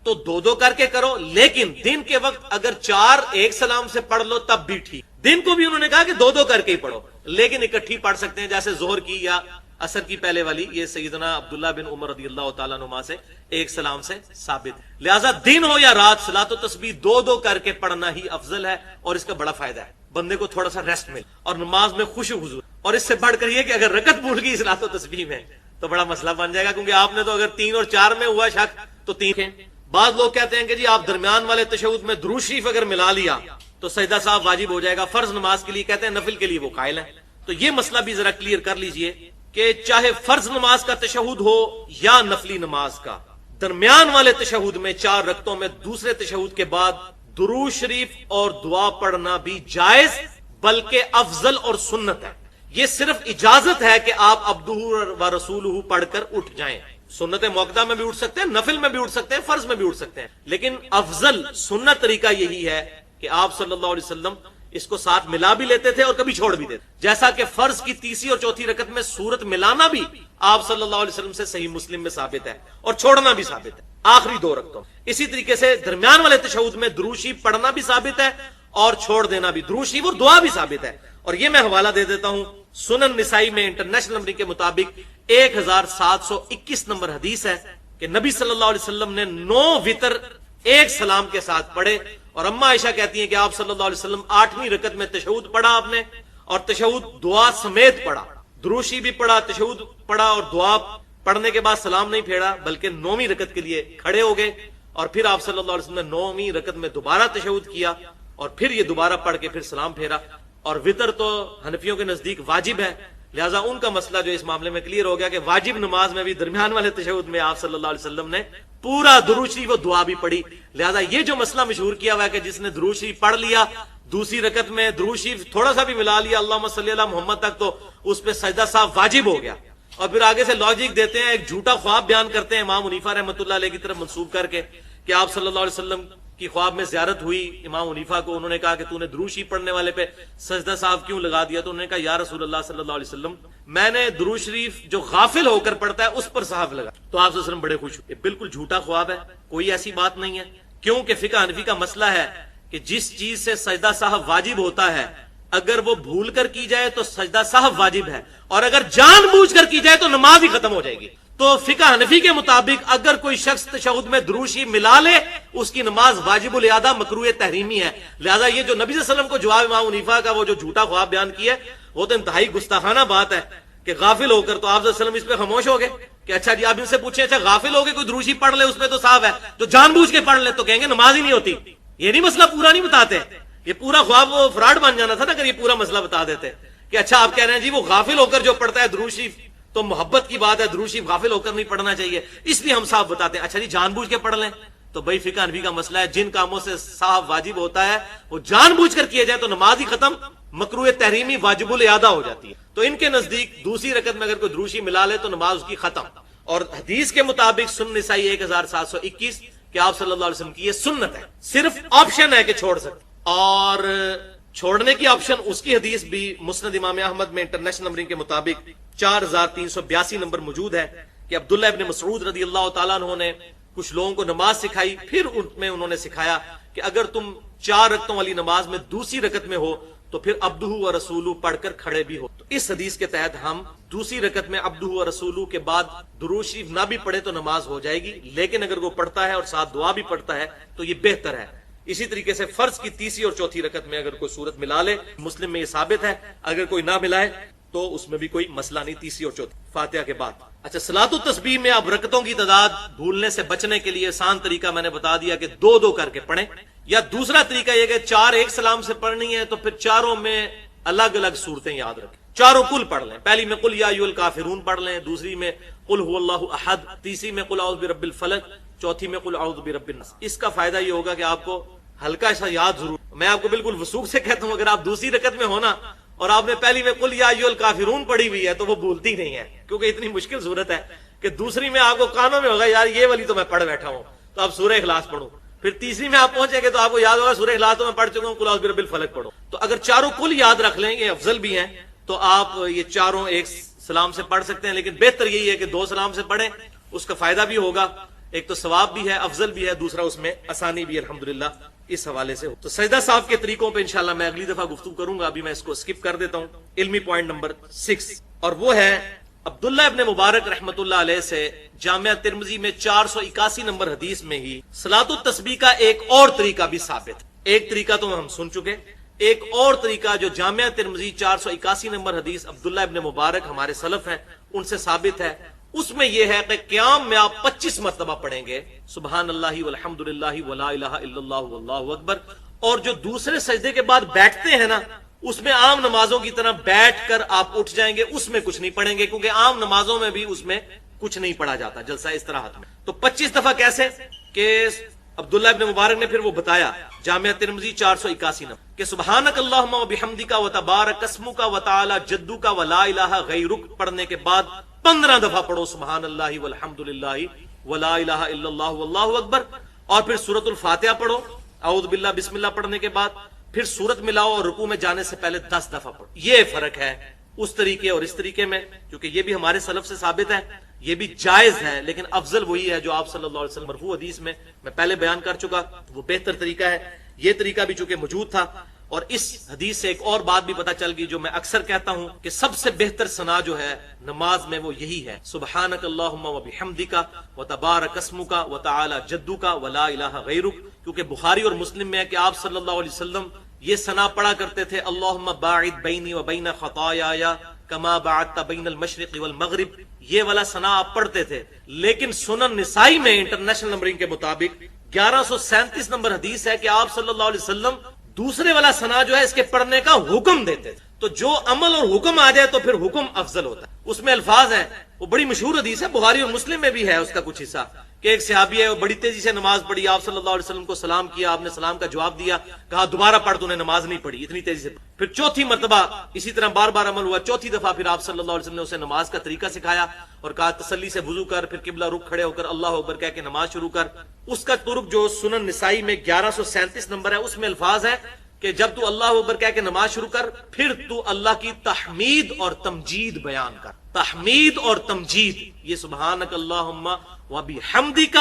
تو 2 کر کے کرو، لیکن دن کے وقت اگر 4 ایک سلام سے پڑھ لو تب بھی ٹھیک۔ دن کو بھی انہوں نے کہا کہ 2 کر کے ہی پڑھو، لیکن اکٹھی پڑھ سکتے ہیں جیسے ظہر کی یا عصر کی پہلے والی، یہ سیدنا عبداللہ بن عمر رضی اللہ تعالیٰ عنہما سے ایک سلام سے ثابت ہے۔ لہٰذا دن ہو یا رات صلاۃ التسبیح 2 کر کے پڑھنا ہی افضل ہے، اور اس کا بڑا فائدہ ہے، بندے کو تھوڑا سا ریسٹ مل اور نماز میں خوشو حضور، اور اس سے بڑھ کر یہ کہ اگر رکعت بھول گئی صلاۃ التسبیح میں تو بڑا مسئلہ بن جائے گا، کیونکہ آپ نے تو اگر 3 اور 4 میں ہوا شک تو 3۔ بعض لوگ کہتے ہیں کہ جی آپ درمیان والے تشہد میں درود شریف اگر ملا لیا تو سجدہ صاحب واجب ہو جائے گا، فرض نماز کے لیے کہتے ہیں، نفل کے لیے وہ قائل ہیں۔ تو یہ مسئلہ بھی ذرا کلیئر کر لیجئے کہ چاہے فرض نماز کا تشہد ہو یا نفلی نماز کا، درمیان والے تشہد میں 4 رکعتوں میں دوسرے تشہد کے بعد درود شریف اور دعا پڑھنا بھی جائز بلکہ افضل اور سنت ہے۔ یہ صرف اجازت ہے کہ آپ عبدہ و رسولہ پڑھ کر اٹھ جائیں، سنت موقدہ میں بھی اٹھ سکتے ہیں، نفل میں بھی اٹھ سکتے ہیں، فرض میں بھی اٹھ سکتے ہیں، لیکن افضل سنت طریقہ یہی ہے کہ آپ صلی اللہ علیہ وسلم اس کو ساتھ ملا بھی لیتے تھے اور کبھی چھوڑ بھی دیتے، جیسا کہ فرض کی 3 اور 4 رکعت میں سورت ملانا بھی آپ صلی اللہ علیہ وسلم سے صحیح مسلم میں ثابت ہے، اور چھوڑنا بھی ثابت ہے آخری 2 رکعتوں۔ اسی طریقے سے درمیان والے تشہد میں درود شریف پڑھنا بھی ثابت ہے اور چھوڑ دینا بھی، درود شریف اور دعا بھی ثابت ہے، اور یہ میں حوالہ دے دیتا ہوں، سنن نسائی میں انٹرنیشنل نمبر کے مطابق 1721 نمبر حدیث ہے کہ نبی صلی اللہ علیہ وسلم نے 9 وتر ایک سلام کے ساتھ پڑھے، اور اما عائشہ کہتی ہیں کہ آپ صلی اللہ علیہ وسلم 8ویں رکعت میں تشہد پڑھا آپ نے، اور تشہد دعا سمیت پڑھا، درود شریف بھی پڑھا، تشہد پڑھا، اور دعا پڑھنے کے بعد سلام نہیں پھیرا بلکہ 9ویں رکعت کے لیے کھڑے ہو گئے، اور پھر آپ صلی اللہ علیہ وسلم نے 9ویں رکعت میں دوبارہ تشہد کیا اور پھر یہ دوبارہ پڑھ کے پھر سلام پھیرا۔ اور وتر تو حنفیوں کے نزدیک واجب ہے، لہٰذا ان کا مسئلہ جو اس معاملے میں کلیئر ہو گیا کہ واجب نماز میں بھی درمیان والے تشہد میں آپ صلی اللہ علیہ وسلم نے پورا درود شریف و دعا بھی پڑھی۔ لہٰذا یہ جو مسئلہ مشہور کیا ہوا ہے کہ جس نے درود شریف پڑھ لیا دوسری رکعت میں درود شریف تھوڑا سا بھی ملا لیا اللہم صلی علی محمد تک، تو اس پہ سجدہ صاحب واجب ہو گیا، اور پھر آگے سے لاجک دیتے ہیں، ایک جھوٹا خواب بیان کرتے ہیں امام حنیفہ رحمۃ اللہ علیہ کی طرف منسوب کر کے کہ آپ صلی اللہ علیہ وسلم کی خواب میں زیارت ہوئی امام حنیفہ کو، انہوں نے کہا کہ تو نے درود شریف پڑھنے والے پہ سجدہ صاحب کیوں لگا دیا؟ تو انہوں نے کہا یا رسول اللہ صلی اللہ علیہ وسلم میں نے درود شریف جو غافل ہو کر پڑھتا ہے اس پر صاحب لگا۔ تو آپ صلی اللہ علیہ وسلم بڑے خوش ہوئے۔ یہ بالکل جھوٹا خواب ہے، کوئی ایسی بات نہیں ہے، کیونکہ فقہ حنفی کا مسئلہ ہے کہ جس چیز سے سجدہ صاحب واجب ہوتا ہے اگر وہ بھول کر کی جائے تو سجدہ صاحب واجب ہے، اور اگر جان بوجھ کر کی جائے تو نماز ہی ختم ہو جائے گی۔ تو فقہ حنفی کے مطابق اگر کوئی شخص تشہد میں درود شریف ملا لے اس کی نماز واجب الادا مکروہ تحریمی ہے۔ لہذا یہ جو نبی صلی اللہ علیہ وسلم کو جواب امام حنیفہ کا وہ جو جھوٹا خواب بیان کیا ہے وہ تو انتہائی گستاخانہ بات ہے کہ غافل ہو کر، تو آپ صلی اللہ علیہ وسلم اس پہ خاموش ہو گئے کہ اچھا جی آپ ان سے پوچھیں اچھا غافل ہو کے کوئی درود شریف پڑھ لے اس پہ تو صاف ہے، جو جان بوجھ کے پڑھ لے تو کہیں گے نماز ہی نہیں ہوتی۔ یہ نہیں مسئلہ پورا نہیں بتاتے، یہ پورا خواب وہ فراڈ بن جانا تھا نا اگر یہ پورا مسئلہ بتا دیتے کہ اچھا آپ کہہ رہے ہیں جی وہ غافل ہو کر جو پڑھتا ہے درود شریف تو محبت کی بات ہے، درود شریف غافل ہو کر نہیں پڑھنا چاہیے، اس لیے ہم صاحب بتاتے ہیں اچھا جی جان بوجھ کے پڑھ لیں۔ تو بھائی فقہ حنفی کا مسئلہ ہے جن کاموں سے صاحب واجب ہوتا ہے وہ جان بوجھ کر کیے جائے تو نماز ہی ختم، مکروہ تحریمی واجب الادا ہو جاتی ہے۔ تو ان کے نزدیک دوسری رکعت میں اگر کوئی درود شریف ملا لے تو نماز اس کی ختم، اور حدیث کے مطابق سنن نسائی 1721 کہ آپ صلی اللہ علیہ وسلم کی یہ سنت ہے، صرف آپشن ہے کہ چھوڑ سکتے، اور چھوڑنے کی آپشن اس کی حدیث بھی مسند امام احمد میں انٹرنیشنل نمبرنگ کے مطابق 4382 نمبر موجود ہے کہ عبداللہ ابن مسعود رضی اللہ تعالیٰ عنہ نے کچھ لوگوں کو نماز سکھائی، پھر ان میں انہوں نے سکھایا کہ اگر تم 4 رکعتوں والی نماز میں دوسری رکعت میں ہو تو پھر عبدہ و رسولہ پڑھ کر کھڑے بھی ہو۔ تو اس حدیث کے تحت ہم دوسری رکعت میں عبدہ و رسولہ کے بعد درود شریف نہ بھی پڑھے تو نماز ہو جائے گی، لیکن اگر وہ پڑھتا ہے اور ساتھ دعا بھی پڑھتا ہے تو یہ بہتر ہے۔ اسی طریقے سے فرض کی تیسری اور چوتھی رکعت میں اگر کوئی سورت ملا لے، مسلم میں یہ ثابت ہے، اگر کوئی نہ ملائے تو اس میں بھی کوئی مسئلہ نہیں، تیسری اور چوتھی فاتحہ کے بعد۔ اچھا صلاۃ التسبیح میں اب رکعتوں کی تعداد بھولنے سے بچنے کے لیے آسان طریقہ میں نے بتا دیا کہ 2 کر کے پڑھیں، یا دوسرا طریقہ یہ کہ 4 ایک سلام سے پڑھنی ہے تو پھر چاروں میں الگ الگ صورتیں یاد رکھیں، چاروں کل پڑھ لیں، پہلی میں قل یا ایھا الکافرون پڑھ لیں، دوسری میں قل هو اللہ احد، تیسری میں قل اعوذ برب الفلق، چوتھی میں قل اعوذ برب الناس۔ اس کا فائدہ یہ ہوگا کہ آپ کو ہلکا سا یاد ضرور، میں آپ کو بالکل وثوق سے کہتا ہوں اگر آپ دوسری رکعت میں ہونا اور آپ نے پہلی میں قل یا ایھا الکافرون پڑھی ہوئی ہے تو وہ بھولتی نہیں ہے، کیونکہ اتنی مشکل صورت ہے کہ دوسری میں آپ کو کانوں میں ہوگا یار یہ والی تو میں پڑھ بیٹھا ہوں تو آپ سورہ اخلاص پڑھو، پھر تیسری میں آپ پہنچیں گے تو آپ کو یاد ہوگا سورہ اخلاص تو میں پڑھ چکا ہوں، قل اعوذ برب الفلق پڑھو۔ تو اگر چاروں کل یاد رکھ لیں یہ افضل بھی ہیں تو آپ یہ چاروں ایک سلام سے پڑھ سکتے ہیں، لیکن بہتر یہی ہے کہ 2 سلام سے پڑھیں، اس کا فائدہ بھی ہوگا، ایک تو ثواب بھی ہے، افضل بھی ہے، دوسرا اس میں آسانی بھی الحمدللہ اس حوالے سے ہو۔ تو سجدہ صاحب کے طریقوں پہ انشاءاللہ میں اگلی دفعہ گفتگو کروں گا، ابھی میں اس کو سکپ کر دیتا ہوں۔ علمی پوائنٹ نمبر 6 اور وہ ہے عبداللہ ابن مبارک رحمت اللہ علیہ سے جامعہ ترمذی میں 481 نمبر حدیث میں ہی صلاۃ التسبیح کا ایک اور طریقہ بھی ثابت ہے۔ ایک طریقہ تو ہم سن چکے، ایک اور طریقہ جو جامعہ ترمذی 481 نمبر حدیث عبداللہ ابن مبارک ہمارے سلف ہیں ان سے ثابت ہے، اس میں یہ ہے کہ قیام میں آپ 25 مرتبہ پڑھیں گے سبحان اللہ والحمد للہ ولا الہ الا اللہ واللہ اکبر، اور جو دوسرے سجدے کے بعد بیٹھتے ہیں نا اس میں عام نمازوں کی طرح بیٹھ کر آپ اٹھ جائیں گے، اس میں کچھ نہیں پڑھیں گے، کیونکہ عام نمازوں میں بھی اس میں کچھ نہیں پڑھا جاتا جلسہ استراحت میں۔ تو 25 دفعہ کیسے کہ عبداللہ ابن مبارک نے پھر وہ بتایا جامعہ ترمذی 481 نمبر کہ سبحانک اللہم و بحمدک و تبارک اسمک و تعالی جدک و لا الہ غیرک پڑھنے کے بعد 15 دفعہ پڑھو سبحان اللہ والحمد للہ ولا الہ الا اللہ واللہ اکبر، اور پھر سورۃ الفاتحہ پڑھو اعوذ باللہ بسم اللہ پڑھنے کے بعد، پھر سورت ملاؤ اور رکوع میں جانے سے پہلے 10 دفعہ پڑھو۔ یہ فرق ہے اس طریقے اور اس طریقے میں، کیونکہ یہ بھی ہمارے سلف سے ثابت ہے، یہ بھی جائز ہے، لیکن افضل وہی ہے جو آپ صلی اللہ علیہ وسلم مرفوع حدیث میں میں پہلے بیان کر چکا، وہ بہتر طریقہ ہے۔ یہ طریقہ بھی چونکہ موجود تھا، اور اس حدیث سے ایک اور بات بھی پتہ چل گئی جو میں اکثر کہتا ہوں کہ سب سے بہتر ثنا جو ہے نماز میں وہ یہی ہے سبحانک اللہم و بحمدک و تبارک اسمک و تعالی جدک و لا الہ غیرک، کیونکہ بخاری اور مسلم میں ہے کہ آپ صلی اللہ علیہ وسلم یہ ثنا پڑھا کرتے تھے اللہم باعد بینی و بین خطایایا کما باعدت بین المشرق والمغرب، یہ والا ثنا آپ پڑھتے تھے، لیکن سنن نسائی میں انٹرنیشنل نمبرنگ کے مطابق 1137 نمبر حدیث ہے کہ آپ صلی اللہ علیہ وسلم دوسرے والا ثنا جو ہے اس کے پڑھنے کا حکم دیتے تھے۔ تو جو عمل اور حکم آ جائے تو پھر حکم افضل ہوتا ہے، اس میں الفاظ ہیں، وہ بڑی مشہور حدیث ہے، بخاری اور مسلم میں بھی ہے اس کا کچھ حصہ کہ ایک صحابی ہے وہ بڑی تیزی سے نماز پڑھی، آپ صلی اللہ علیہ وسلم کو سلام کیا، آپ نے سلام کا جواب دیا، کہا دوبارہ پڑھ، تو نے نماز نہیں پڑھی اتنی تیزی سے. پھر چوتھی مرتبہ اسی طرح بار بار عمل ہوا، چوتھی دفعہ پھر آپ صلی اللہ علیہ وسلم نے اسے نماز کا طریقہ سکھایا اور کہا تسلی سے وضو کر، پھر قبلہ رخ کھڑے ہو کر اللہ اکبر کہہ کے نماز شروع کر. اس کا ترک جو سنن نسائی میں 1137 نمبر ہے، اس میں الفاظ ہے کہ جب تو اللہ اکبر کہہ کے نماز شروع کر، پھر تو اللہ کی تحمید اور تمجید بیان کر. تحمید اور تمجید، یہ سبحانک اللہم و بحمدک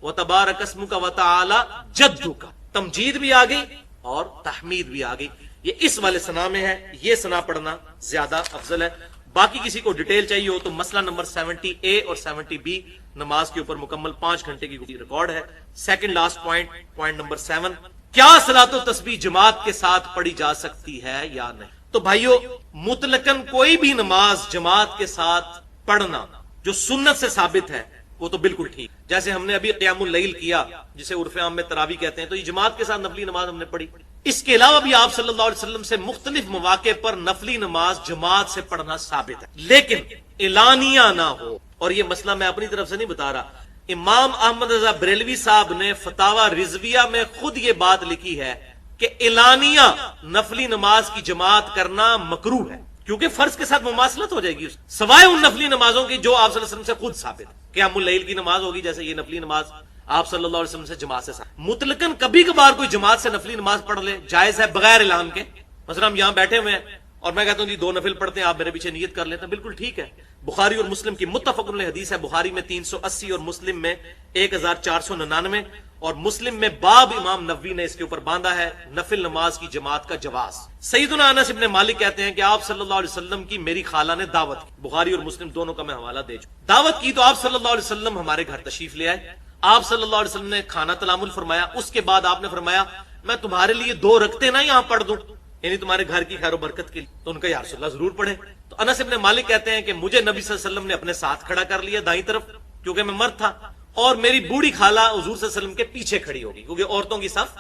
و تبارک اسمک و تعالی جدک، تمجید بھی آ گئی اور تحمید بھی آ گئی. یہ اس والے ثنا میں ہے، یہ ثنا پڑھنا زیادہ افضل ہے. باقی کسی کو ڈیٹیل چاہیے ہو تو مسئلہ نمبر 70A اور 70B نماز کے اوپر مکمل 5 گھنٹے کی ریکارڈ ہے. سیکنڈ لاسٹ پوائنٹ نمبر 7، کیا صلاۃ و تسبیح جماعت کے ساتھ پڑھی جا سکتی ہے یا نہیں؟ تو بھائیو، مطلقاً کوئی بھی نماز جماعت کے ساتھ پڑھنا جو سنت سے ثابت ہے وہ تو بالکل ٹھیک. جیسے ہم نے ابھی قیام اللیل کیا، جسے عرف عام میں تراویح کہتے ہیں، تو یہ جماعت کے ساتھ نفلی نماز ہم نے پڑھی. اس کے علاوہ بھی آپ صلی اللہ علیہ وسلم سے مختلف مواقع پر نفلی نماز جماعت سے پڑھنا ثابت ہے، لیکن اعلانیہ نہ ہو. اور یہ مسئلہ میں اپنی طرف سے نہیں بتا رہا، امام احمد رضا بریلوی صاحب نے فتاوی رضویہ میں خود یہ بات لکھی ہے کہ اعلانیہ نفلی نماز کی جماعت کرنا مکروہ ہے، کیونکہ فرض کے ساتھ مماثلت ہو جائے گی، سوائے ان نفلی نمازوں کی جو آپ صلی اللہ علیہ وسلم سے خود ثابت ہے. قیام اللیل کی نماز ہوگی، جیسے یہ نفلی نماز آپ صلی اللہ علیہ وسلم سے جماعت سے ثابت. مطلقاً کبھی کبھار کوئی جماعت سے نفلی نماز پڑھ لے، جائز ہے بغیر اعلان کے. مثلا ہم یہاں بیٹھے ہوئے ہیں اور میں کہتا ہوں جی 2 نفل پڑھتے ہیں، آپ میرے پیچھے نیت کر لیتے ہیں، بالکل ٹھیک ہے. بخاری اور مسلم کی متفق علیہ حدیث ہے، بخاری میں 380 اور مسلم میں 1499، اور مسلم میں باب امام نووی نے اس کے اوپر باندھا ہے نفل نماز کی جماعت کا جواز. سیدنا انس ابن مالک کہتے ہیں کہ آپ صلی اللہ علیہ وسلم کی میری خالہ نے دعوت کی، بخاری اور مسلم دونوں کا میں حوالہ دے چکا. دعوت کی تو آپ صلی اللہ علیہ وسلم ہمارے گھر تشریف لے آئے، آپ صلی اللہ علیہ وسلم نے کھانا تلامل فرمایا. اس کے بعد آپ نے فرمایا میں تمہارے لیے 2 رکعتیں نہ یہاں پڑھ دوں، یعنی تمہارے گھر کی خیر و برکت کے لیے. تو ان کا یا رسول اللہ ضرور پڑھیں. تو انس ابن مالک کہتے ہیں کہ مجھے نبی صلی اللہ علیہ وسلم نے اپنے ساتھ کھڑا کر لیا دائیں طرف، کیونکہ میں مرد تھا، اور میری بوڑھی خالہ حضور صلی اللہ علیہ وسلم کے پیچھے کھڑی ہوگی، کیونکہ عورتوں کی صف